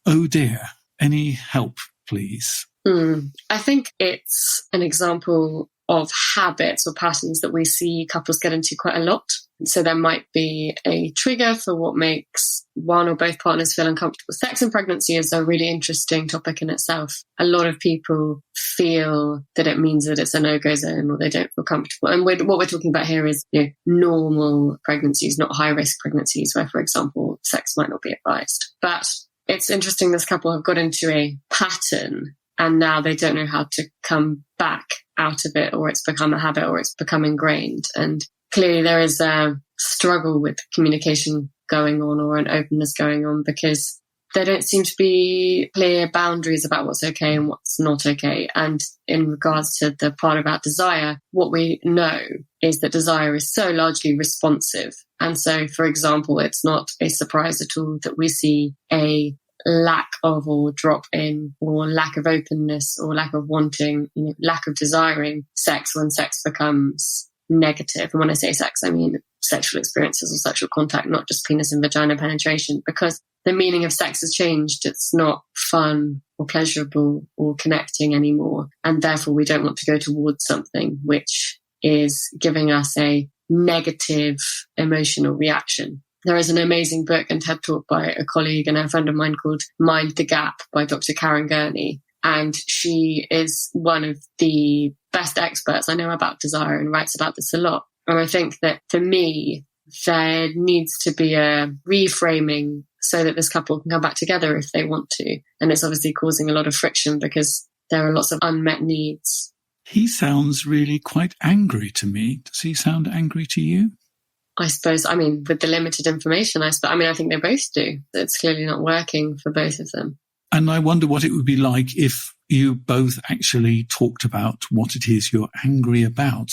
Speaker 1: Oh dear. Any help, please?
Speaker 3: I think it's an example of habits or patterns that we see couples get into quite a lot. So there might be a trigger for what makes one or both partners feel uncomfortable. Sex and pregnancy is a really interesting topic in itself. A lot of people feel that it means that it's a no-go zone or they don't feel comfortable. And what we're talking about here is, normal pregnancies, not high-risk pregnancies where, for example, sex might not be advised. But it's interesting this couple have got into a pattern and now they don't know how to come back out of it, or it's become a habit, or it's become ingrained. And clearly there is a struggle with communication going on, or an openness going on, because there don't seem to be clear boundaries about what's okay and what's not okay. And in regards to the part about desire, what we know is that desire is so largely responsive. And so, for example, it's not a surprise at all that we see a lack of or drop in or lack of openness or lack of wanting, lack of desiring sex when sex becomes negative. And when I say sex, I mean sexual experiences or sexual contact, not just penis and vagina penetration, because the meaning of sex has changed. It's not fun or pleasurable or connecting anymore. And therefore we don't want to go towards something which is giving us a negative emotional reaction. There is an amazing book and TED Talk by a colleague and a friend of mine called Mind the Gap by Dr. Karen Gurney. And she is one of the best experts I know about desire and writes about this a lot. And I think that for me, there needs to be a reframing so that this couple can come back together if they want to. And it's obviously causing a lot of friction because there are lots of unmet needs.
Speaker 1: He sounds really quite angry to me. Does he sound angry to you?
Speaker 3: I suppose, with the limited information, I think they both do. It's clearly not working for both of them.
Speaker 1: And I wonder what it would be like if you both actually talked about what it is you're angry about.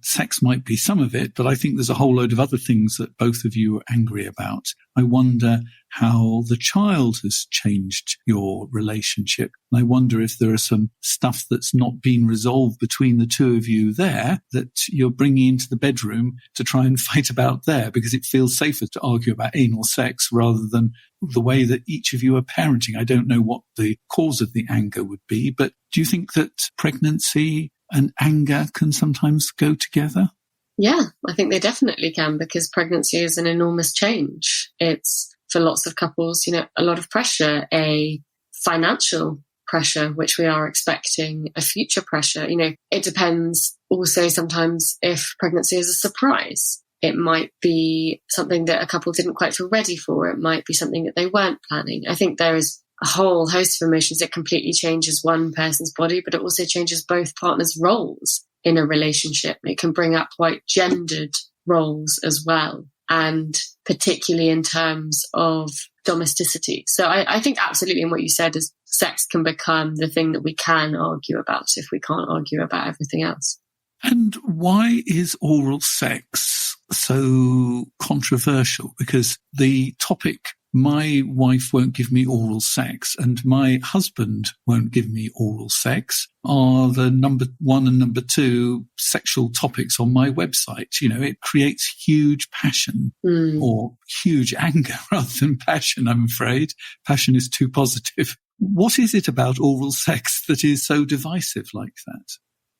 Speaker 1: Sex might be some of it, but I think there's a whole load of other things that both of you are angry about. I wonder how the child has changed your relationship. And I wonder if there are some stuff that's not been resolved between the two of you there that you're bringing into the bedroom to try and fight about there, because it feels safer to argue about anal sex rather than the way that each of you are parenting. I don't know what the cause of the anger would be, but do you think that pregnancy and anger can sometimes go together?
Speaker 3: Yeah, I think they definitely can, because pregnancy is an enormous change. It's, for lots of couples, a lot of pressure, a financial pressure, which we are expecting, a future pressure. It depends also sometimes if pregnancy is a surprise. It might be something that a couple didn't quite feel ready for. It might be something that they weren't planning. I think there is a whole host of emotions. It completely changes one person's body, but it also changes both partners' roles in a relationship. It can bring up quite gendered roles as well, and particularly in terms of domesticity. So I think absolutely in what you said is sex can become the thing that we can argue about if we can't argue about everything else.
Speaker 1: And why is oral sex so controversial? Because the topic, my wife won't give me oral sex and my husband won't give me oral sex, are the number one and number two sexual topics on my website. It creates huge passion or huge anger rather than passion, I'm afraid. Passion is too positive. What is it about oral sex that is so divisive like that?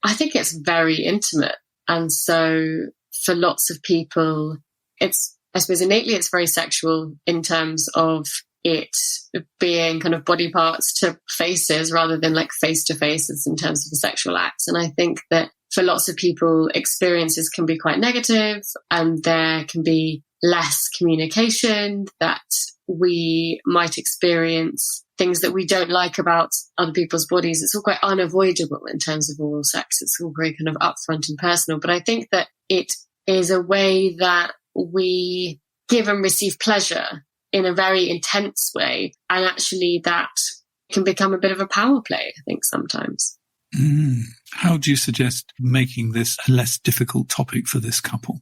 Speaker 3: I think it's very intimate. And so for lots of people, I suppose innately it's very sexual in terms of it being kind of body parts to faces rather than like face to faces in terms of the sexual acts. And I think that for lots of people, experiences can be quite negative and there can be less communication, that we might experience things that we don't like about other people's bodies. It's all quite unavoidable in terms of oral sex. It's all very kind of upfront and personal. But I think that it is a way that we give and receive pleasure in a very intense way. And actually that can become a bit of a power play, I think, sometimes.
Speaker 1: How do you suggest making this a less difficult topic for this couple?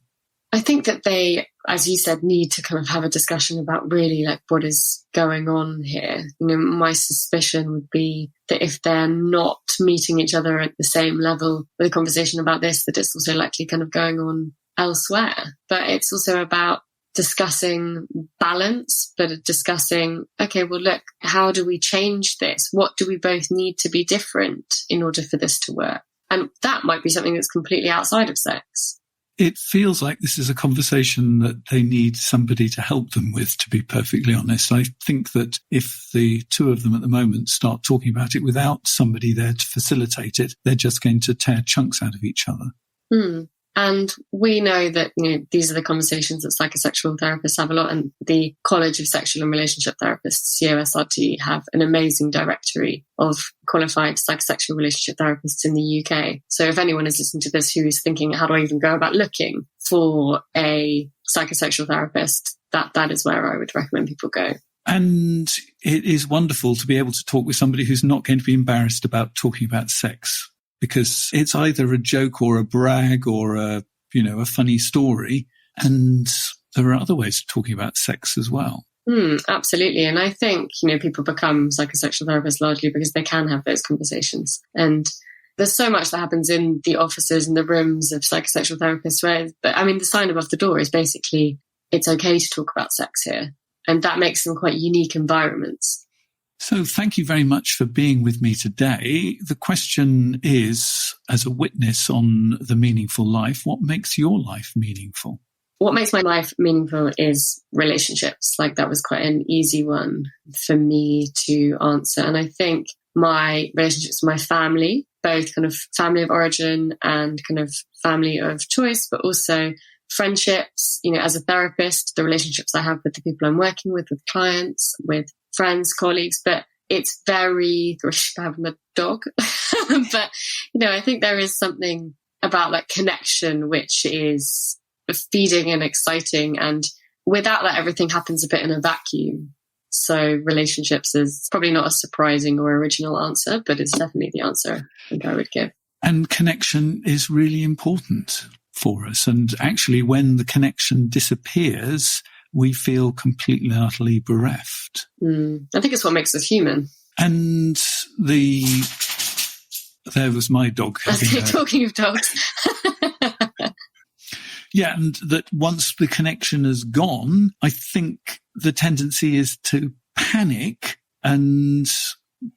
Speaker 3: I think that they, as you said, need to kind of have a discussion about really like what is going on here. My suspicion would be that if they're not meeting each other at the same level with a conversation about this, that it's also likely kind of going on elsewhere. But it's also about discussing balance, but discussing, okay, well, look, how do we change this? What do we both need to be different in order for this to work? And that might be something that's completely outside of sex.
Speaker 1: It feels like this is a conversation that they need somebody to help them with, to be perfectly honest. I think that if the two of them at the moment start talking about it without somebody there to facilitate it, they're just going to tear chunks out of each other.
Speaker 3: And we know that these are the conversations that psychosexual therapists have a lot, and the College of Sexual and Relationship Therapists, COSRT, have an amazing directory of qualified psychosexual relationship therapists in the UK. So if anyone is listening to this who is thinking, how do I even go about looking for a psychosexual therapist, that is where I would recommend people go.
Speaker 1: And it is wonderful to be able to talk with somebody who's not going to be embarrassed about talking about sex, because it's either a joke or a brag or a funny story. And there are other ways of talking about sex as well.
Speaker 3: Absolutely. And I think, people become psychosexual therapists largely because they can have those conversations. And there's so much that happens in the offices and the rooms of psychosexual therapists where, the sign above the door is basically, it's okay to talk about sex here. And that makes them quite unique environments.
Speaker 1: So thank you very much for being with me today. The question is, as a witness on The Meaningful Life, what makes your life meaningful?
Speaker 3: What makes my life meaningful is relationships. That was quite an easy one for me to answer. And I think my relationships with my family, both kind of family of origin and kind of family of choice, but also friendships, as a therapist, the relationships I have with the people I'm working with clients, with friends, colleagues, but it's very, I should have a dog. But, I think there is something about connection, which is feeding and exciting. And without that, everything happens a bit in a vacuum. So relationships is probably not a surprising or original answer, but it's definitely the answer I think I would give.
Speaker 1: And connection is really important for us. And actually, when the connection disappears, we feel completely and utterly bereft.
Speaker 3: I think it's what makes us human.
Speaker 1: And there was my dog.
Speaker 3: Talking of dogs.
Speaker 1: Yeah, and that once the connection is gone, I think the tendency is to panic, and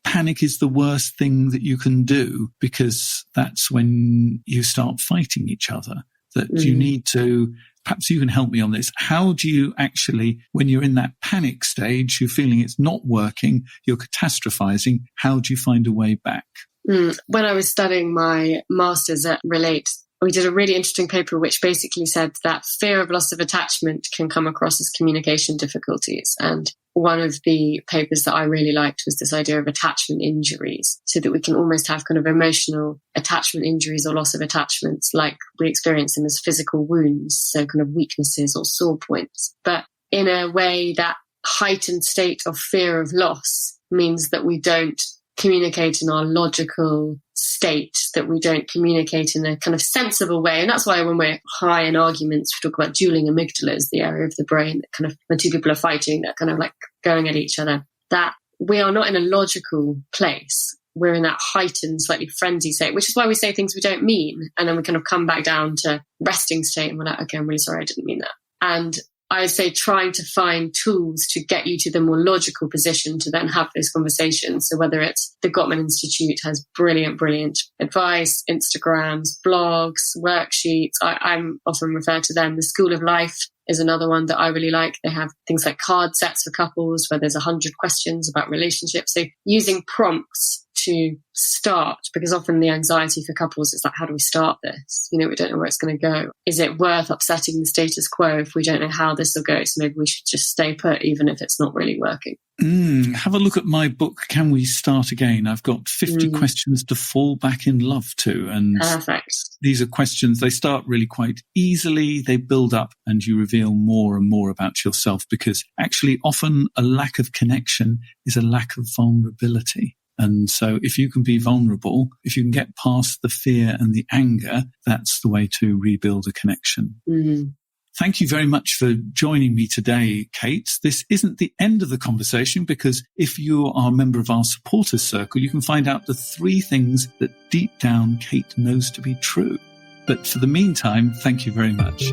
Speaker 1: panic is the worst thing that you can do, because that's when you start fighting each other. That you need to, perhaps you can help me on this. How do you actually, when you're in that panic stage, you're feeling it's not working, you're catastrophizing, how do you find a way back?
Speaker 3: When I was studying my master's at Relate, we did a really interesting paper which basically said that fear of loss of attachment can come across as communication difficulties. And one of the papers that I really liked was this idea of attachment injuries, so that we can almost have kind of emotional attachment injuries or loss of attachments like we experience them as physical wounds, so kind of weaknesses or sore points. But in a way, that heightened state of fear of loss means that we don't communicate in our logical state, that we don't communicate in a kind of sensible way. And that's why when we're high in arguments, we talk about dueling amygdalas, the area of the brain that kind of, when two people are fighting, they're kind of going at each other, that we are not in a logical place. We're in that heightened, slightly frenzy state, which is why we say things we don't mean. And then we kind of come back down to resting state and we're like, okay, I'm really sorry, I didn't mean that. And I would say trying to find tools to get you to the more logical position to then have those conversations. So whether it's the Gottman Institute has brilliant advice, Instagrams, blogs, worksheets. I'm often referred to them. The School of Life is another one that I really like. They have things like card sets for couples where there's 100 questions about relationships. So using prompts to start, because often the anxiety for couples is like, how do we start this? We don't know where it's going to go. Is it worth upsetting the status quo if we don't know how this will go? So maybe we should just stay put, even if it's not really working.
Speaker 1: Have a look at my book, Can We Start Again? I've got 50 questions to fall back in love to. And
Speaker 3: perfect.
Speaker 1: These are questions, they start really quite easily, they build up, and you reveal more and more about yourself, because actually often a lack of connection is a lack of vulnerability. And so if you can be vulnerable, if you can get past the fear and the anger, that's the way to rebuild a connection. Thank you very much for joining me today, Kate. This isn't the end of the conversation, because if you are a member of our supporters circle, you can find out the 3 things that deep down Kate knows to be true. But for the meantime, thank you very much.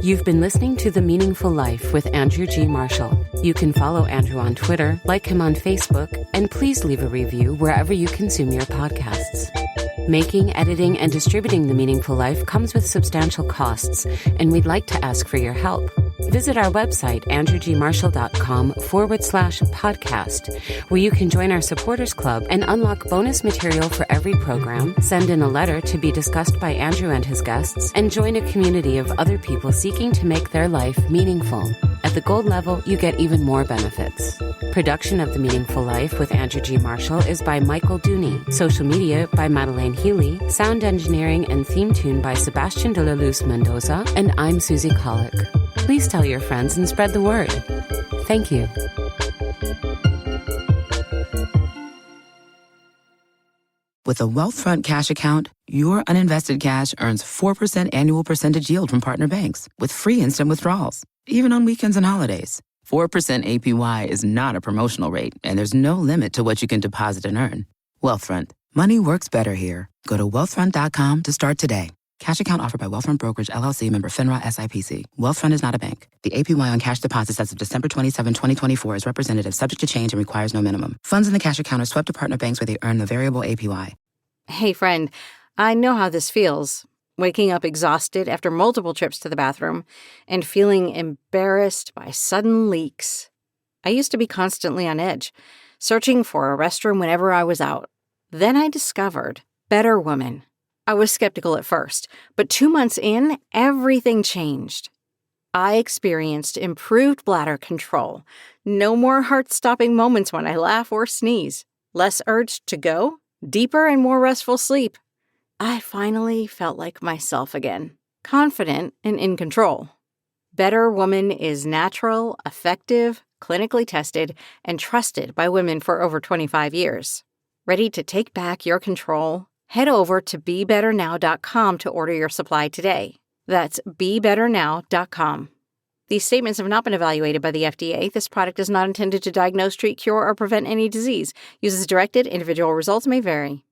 Speaker 2: You've been listening to The Meaningful Life with Andrew G. Marshall. You can follow Andrew on Twitter, like him on Facebook, and please leave a review wherever you consume your podcasts. Making, editing, and distributing The Meaningful Life comes with substantial costs, and we'd like to ask for your help. Visit our website, andrewgmarshall.com/podcast, where you can join our supporters club and unlock bonus material for every program, send in a letter to be discussed by Andrew and his guests, and join a community of other people seeking to make their life meaningful. At the gold level, you get even more benefits. Production of The Meaningful Life with Andrew G. Marshall is by Michael Dooney. Social media by Madeleine Healy. Sound engineering and theme tune by Sebastian de la Luz Mendoza. And I'm Susie Colick. Please tell your friends and spread the word. Thank you.
Speaker 8: With a Wealthfront cash account, your uninvested cash earns 4% annual percentage yield from partner banks with free instant withdrawals. even on weekends and holidays. 4% APY is not a promotional rate, and there's no limit to what you can deposit and earn. Wealthfront. Money works better here. Go to wealthfront.com to start today. Cash account offered by Wealthfront Brokerage, LLC, member FINRA SIPC. Wealthfront is not a bank. The APY on cash deposits as of December 27, 2024 is representative, subject to change, and requires no minimum. Funds in the cash account are swept to partner banks where they earn the variable APY.
Speaker 9: Hey, friend, I know how this feels. Waking up exhausted after multiple trips to the bathroom and feeling embarrassed by sudden leaks. I used to be constantly on edge, searching for a restroom whenever I was out. Then I discovered Better Woman. I was skeptical at first, but 2 months in, everything changed. I experienced improved bladder control, no more heart-stopping moments when I laugh or sneeze, less urge to go, deeper and more restful sleep. I finally felt like myself again, confident and in control. Better Woman is natural, effective, clinically tested, and trusted by women for over 25 years. Ready to take back your control? Head over to BeBetterNow.com to order your supply today. That's BeBetterNow.com. These statements have not been evaluated by the FDA. This product is not intended to diagnose, treat, cure, or prevent any disease. Use as directed. Individual results may vary.